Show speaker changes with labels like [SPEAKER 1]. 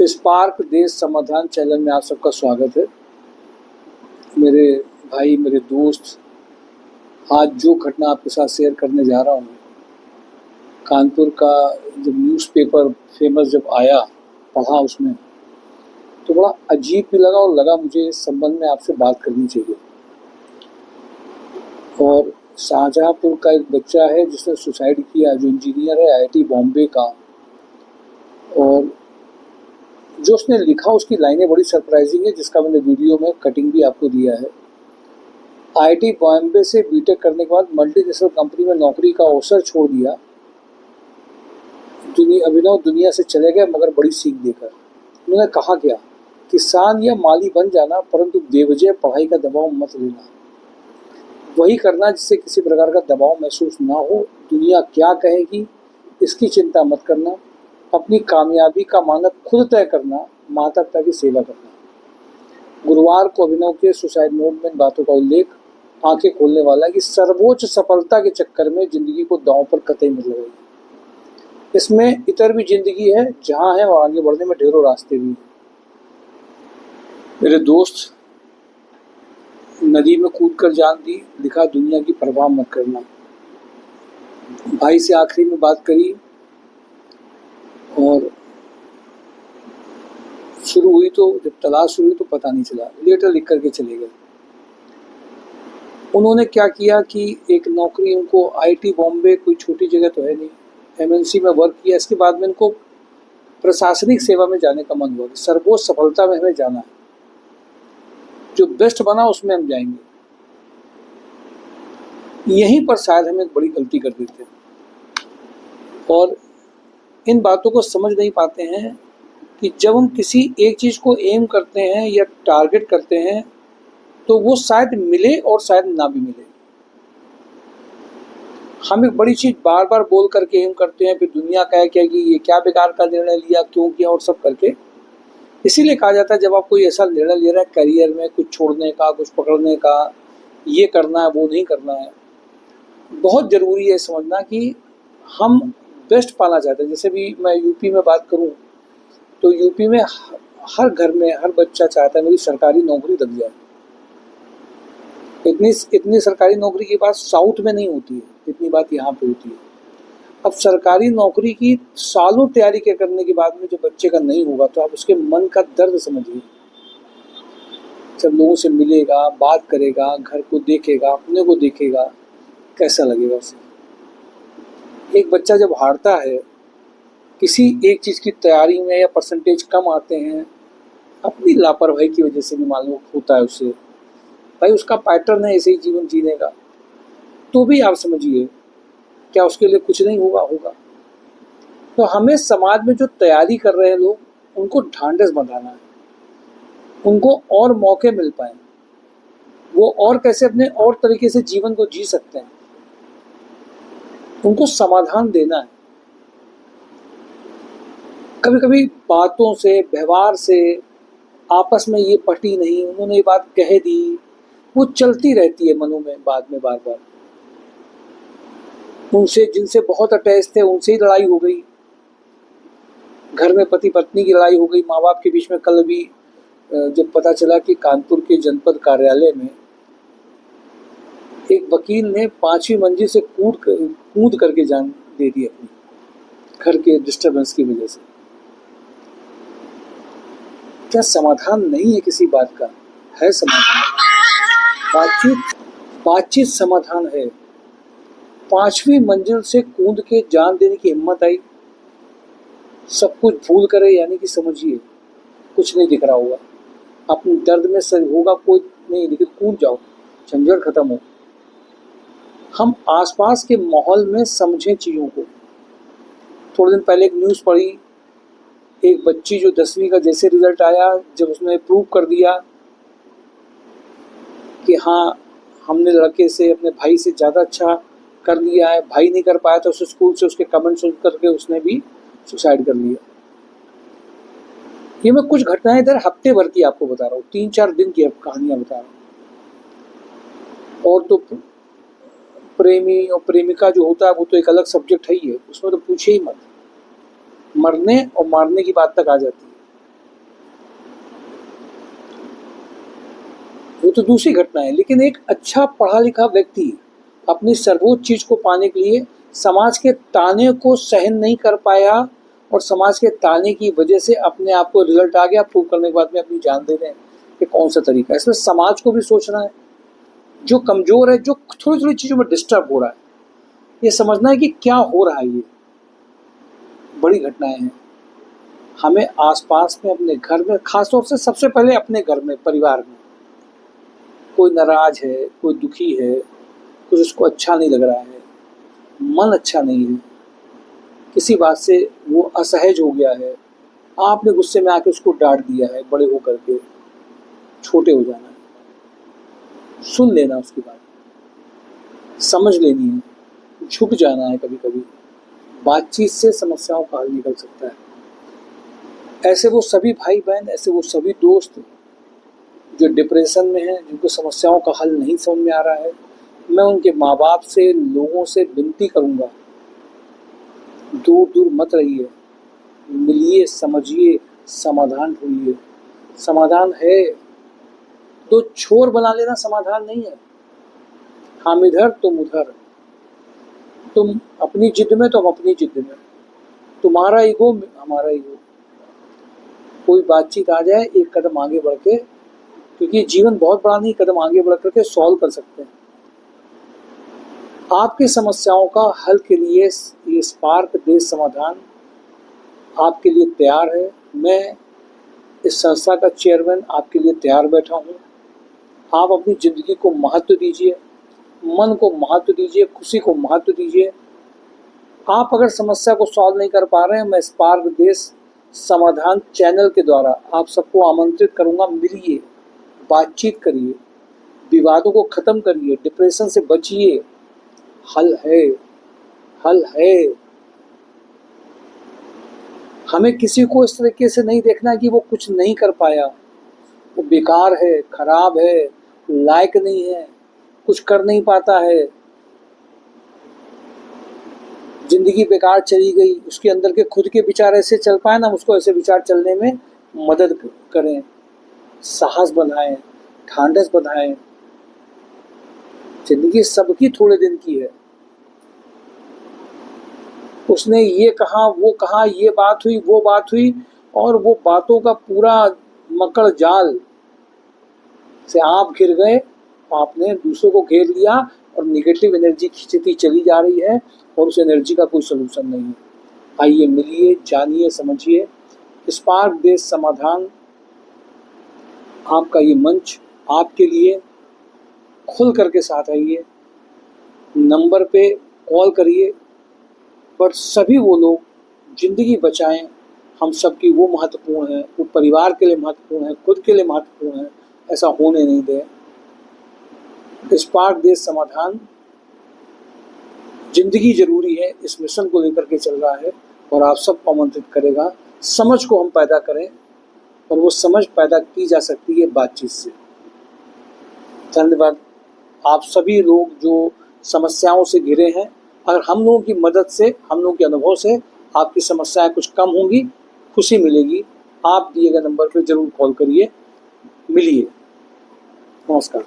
[SPEAKER 1] Spark देश समाधान channel में आप सबका स्वागत है। मेरे भाई, मेरे दोस्त, आज जो घटना आपके साथ शेयर करने जा रहा हूँ, कानपुर का जब न्यूज़पेपर फेमस जब आया, पढ़ा उसमें तो बड़ा अजीब भी लगा और लगा मुझे इस संबंध में आपसे बात करनी चाहिए। और शाहजहाँपुर का एक बच्चा है जिसने सुसाइड किया, जो इंजीनियर है आईआईटी बॉम्बे का, और जो उसने लिखा उसकी लाइनें बड़ी सरप्राइजिंग है, जिसका मैंने वीडियो में कटिंग भी आपको दिया है। आईआईटी बॉम्बे से बीटेक करने के बाद मल्टीनेशनल कंपनी में नौकरी का अवसर छोड़ दिया, अभिनव दुनिया से चले गए, मगर बड़ी सीख देकर। उन्होंने कहा क्या, किसान या माली बन जाना, परंतु बेवजह पढ़ाई का दबाव मत लेना। वही करना जिससे किसी प्रकार का दबाव महसूस ना हो। दुनिया क्या कहेगी इसकी चिंता मत करना। अपनी कामयाबी का मानक खुद तय करना, माता पिता की सेवा करना। गुरुवार को अभिनव के सुसाइड नोट में इन बातों का उल्लेख आंखें खोलने वाला है कि सर्वोच्च सफलता के चक्कर में जिंदगी को दांव पर कतई मत लगाइए। इसमें इतर भी जिंदगी है जहां है, और आगे बढ़ने में ढेरों रास्ते भी हैं। मेरे दोस्त, नदी में कूद कर जान दी, लिखा दुनिया की परवाह मत करना। भाई से आखिरी में बात करी और शुरू हुई तो जब तलाश शुरू हुई तो पता नहीं चला, लेटर लिख करके चले गए। उन्होंने क्या किया कि एक नौकरी, उनको आईआईटी बॉम्बे कोई छोटी जगह तो है नहीं, एमएनसी में वर्क किया। इसके बाद में इनको प्रशासनिक सेवा में जाने का मन हुआ कि सर्वोच्च सफलता में हमें जाना है, जो बेस्ट बना उसमें हम जाएंगे। यहीं पर शायद हम एक बड़ी गलती कर देते हैं और इन बातों को समझ नहीं पाते हैं कि जब हम किसी एक चीज़ को एम करते हैं या टारगेट करते हैं तो वो शायद मिले और शायद ना भी मिले। हम एक बड़ी चीज़ बार बार बोल करके एम करते हैं, फिर दुनिया कहे कि ये क्या बेकार का निर्णय लिया, क्यों किया, और सब करके। इसीलिए कहा जाता है जब आप कोई ऐसा निर्णय ले रहे हैं करियर में, कुछ छोड़ने का, कुछ पकड़ने का, ये करना है वो नहीं करना है, बहुत ज़रूरी है समझना कि हम बेस्ट पाना चाहते हैं। जैसे भी मैं यूपी में बात करूं तो यूपी में हर घर में हर बच्चा चाहता है मेरी सरकारी नौकरी लग जाए। इतनी सरकारी नौकरी की बात साउथ में नहीं होती है, इतनी बात यहाँ पे होती है। अब सरकारी नौकरी की सालों तैयारी के करने के बाद में जो बच्चे का नहीं होगा तो आप उसके मन का दर्द समझिए। जब लोगों से मिलेगा, बात करेगा, घर को देखेगा, अपने को देखेगा, कैसा लगेगा उसे। एक बच्चा जब हारता है किसी एक चीज़ की तैयारी में या परसेंटेज कम आते हैं, अपनी लापरवाही की वजह से भी मालूम होता है उसे, भाई उसका पैटर्न है ऐसे ही जीवन जीने का, तो भी आप समझिए क्या उसके लिए कुछ नहीं होगा। तो हमें समाज में जो तैयारी कर रहे हैं लोग, उनको ढांढस बंधाना है, उनको और मौके मिल पाए, वो और कैसे अपने और तरीके से जीवन को जी सकते हैं, उनको समाधान देना है। कभी कभी बातों से, व्यवहार से आपस में ये पटी नहीं, उन्होंने ये बात कह दी, वो चलती रहती है मनों में बाद में बार बार। उनसे जिनसे बहुत अटैच थे उनसे ही लड़ाई हो गई, घर में पति पत्नी की लड़ाई हो गई, माँ बाप के बीच में। कल भी जब पता चला कि कानपुर के जनपद कार्यालय में एक वकील ने 5वीं मंजिल से कूद करके जान दे दी अपनी, घर के डिस्टर्बेंस की वजह से। क्या समाधान नहीं है किसी बात का? है समाधान। बातचीत समाधान है। 5वीं मंजिल से कूद के जान देने की हिम्मत आई, सब कुछ भूल करे, यानी कि समझिए कुछ नहीं दिख रहा होगा, अपने दर्द में सर होगा कोई नहीं, लेकिन कूद जाओ, झंझट खत्म हो। हम आसपास के माहौल में समझें चीज़ों को। थोड़े दिन पहले एक न्यूज़ पढ़ी, एक बच्ची जो 10वीं का जैसे रिजल्ट आया, जब उसने प्रूव कर दिया कि हाँ हमने लड़के से, अपने भाई से ज़्यादा अच्छा कर लिया है, भाई नहीं कर पाया तो उस स्कूल से उसके कमेंट सुन करके उसने भी सुसाइड कर लिया। ये मैं कुछ घटनाएं इधर हफ्ते भर की आपको बता रहा हूँ, 3-4 दिन की कहानियाँ बता रहा हूँ। और तो प्रेमी और प्रेमिका जो होता है वो तो एक अलग सब्जेक्ट है ही है, उसमें तो पूछे ही मत। मरने और मारने की बात तक आ जाती है। वो तो दूसरी घटना है, लेकिन एक अच्छा पढ़ा लिखा व्यक्ति अपनी सर्वोच्च चीज को पाने के लिए समाज के ताने को सहन नहीं कर पाया और समाज के ताने की वजह से अपने आप को रिजल्ट आ गया, प्रूव करने के बाद में अपनी जान दे रहे हैं। ये कौन सा तरीका है? इसमें समाज को भी सोचना है, जो कमजोर है, जो थोड़ी थोड़ी चीजों में डिस्टर्ब हो रहा है, ये समझना है कि क्या हो रहा है। ये बड़ी घटनाएं हैं। हमें आसपास में, अपने घर में, खासतौर से सबसे पहले अपने घर में, परिवार में, कोई नाराज है, कोई दुखी है, कुछ उसको अच्छा नहीं लग रहा है, मन अच्छा नहीं है, किसी बात से वो असहज हो गया है, आपने गुस्से में आके उसको डांट दिया है, बड़े होकर के छोटे हो जाना है, सुन लेना उसकी बात, समझ लेनी है, झुक जाना है। कभी कभी बातचीत से समस्याओं का हल निकल सकता है। ऐसे वो सभी भाई बहन, ऐसे वो सभी दोस्त जो डिप्रेशन में हैं, जिनको समस्याओं का हल नहीं समझ में आ रहा है, मैं उनके माँ बाप से, लोगों से विनती करूँगा, दूर दूर मत रहिए, मिलिए, समझिए, समाधान ढूंढिए। समाधान है तो छोर बना लेना समाधान नहीं है। हम इधर तुम उधर, तुम अपनी जिद में, तुम अपनी जिद में, तुम्हारा ईगो हमारा ईगो, कोई बातचीत आ जाए, एक कदम आगे बढ़ के, क्योंकि जीवन बहुत बड़ा नहीं, कदम आगे बढ़ करके सॉल्व कर सकते हैं। आपकी समस्याओं का हल के लिए ये स्पार्क देश समाधान आपके लिए तैयार है। मैं इस संस्था का चेयरमैन आपके लिए तैयार बैठा हूँ। आप अपनी ज़िंदगी को महत्व दीजिए, मन को महत्व दीजिए, खुशी को महत्व दीजिए। आप अगर समस्या को सॉल्व नहीं कर पा रहे हैं, मैं स्पार्क देश समाधान चैनल के द्वारा आप सबको आमंत्रित करूँगा, मिलिए, बातचीत करिए, विवादों को ख़त्म करिए, डिप्रेशन से बचिए। हल है, हल है। हमें किसी को इस तरीके से नहीं देखना कि वो कुछ नहीं कर पाया, वो बेकार है, खराब है, लायक नहीं है, कुछ कर नहीं पाता है, जिंदगी बेकार चली गई, उसके अंदर के खुद के विचार ऐसे चल पाए ना, उसको ऐसे विचार चलने में मदद करें, साहस बढ़ाएं, ढांढस बढ़ाएं। जिंदगी सबकी थोड़े दिन की है। उसने ये कहा, वो कहा, ये बात हुई, वो बात हुई, और वो बातों का पूरा मकड़ जाल से आप घिर गए, आपने दूसरों को घेर लिया और निगेटिव एनर्जी खींचती चली जा रही है और उस एनर्जी का कोई सोल्यूशन नहीं है। आइए, मिलिए, जानिए, समझिए। स्पार्क देश समाधान आपका ये मंच आपके लिए, खुल करके साथ आइए, नंबर पे कॉल करिए। पर सभी वो लोग जिंदगी बचाएं, हम सबकी वो महत्वपूर्ण है, वो परिवार के लिए महत्वपूर्ण है, खुद के लिए महत्वपूर्ण है, ऐसा होने नहीं दें। स्पार्क देश समाधान जिंदगी जरूरी है, इस मिशन को लेकर के चल रहा है और आप सबको आमंत्रित करेगा। समझ को हम पैदा करें, और वो समझ पैदा की जा सकती है बातचीत से। धन्यवाद। आप सभी लोग जो समस्याओं से घिरे हैं, अगर हम लोगों की मदद से, हम लोगों के अनुभव से आपकी समस्याएं कुछ कम होंगी, खुशी मिलेगी। आप दिए गए नंबर पर जरूर कॉल करिए, मिलिए। नमस्कार।